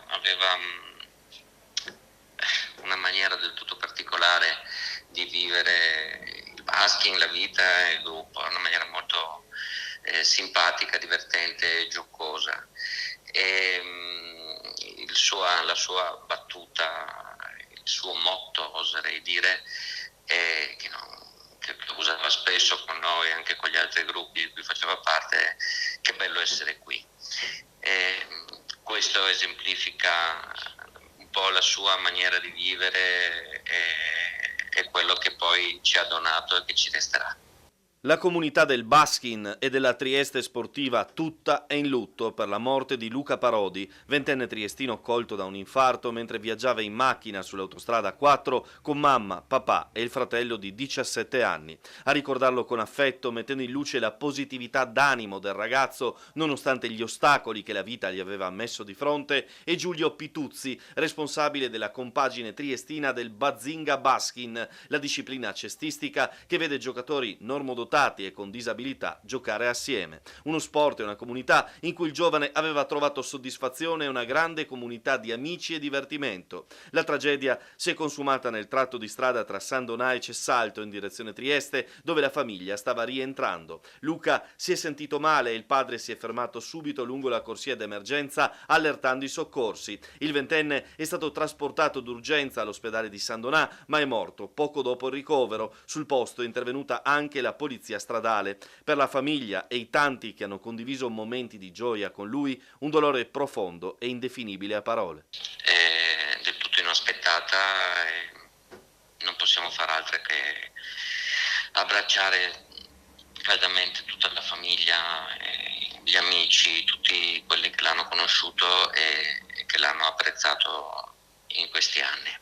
aveva una maniera del tutto particolare di vivere il basking, la vita e il gruppo, una maniera molto simpatica, divertente e giocosa. La sua battuta, il suo motto, oserei dire, è che usava spesso con noi, anche con gli altri gruppi di cui faceva parte: che bello essere qui. Questo esemplifica un po' la sua maniera di vivere e quello che poi ci ha donato e che ci resterà. La comunità del Baskin e della Trieste sportiva tutta è in lutto per la morte di Luca Parodi, ventenne triestino colto da un infarto mentre viaggiava in macchina sull'autostrada 4 con mamma, papà e il fratello di 17 anni. A ricordarlo con affetto, mettendo in luce la positività d'animo del ragazzo nonostante gli ostacoli che la vita gli aveva messo di fronte, è Giulio Pituzzi, responsabile della compagine triestina del Bazinga Baskin, la disciplina cestistica che vede giocatori normodotati e con disabilità giocare assieme. Uno sport e una comunità in cui il giovane aveva trovato soddisfazione e una grande comunità di amici e divertimento. La tragedia si è consumata nel tratto di strada tra San Donà e Cessalto in direzione Trieste, dove la famiglia stava rientrando. Luca si è sentito male e il padre si è fermato subito lungo la corsia d'emergenza allertando i soccorsi. Il ventenne è stato trasportato d'urgenza all'ospedale di San Donà, ma è morto poco dopo il ricovero. Sul posto è intervenuta anche la polizia stradale. Per la famiglia e i tanti che hanno condiviso momenti di gioia con lui, un dolore profondo e indefinibile a parole. È del tutto inaspettata e non possiamo far altro che abbracciare caldamente tutta la famiglia, gli amici, tutti quelli che l'hanno conosciuto e che l'hanno apprezzato in questi anni.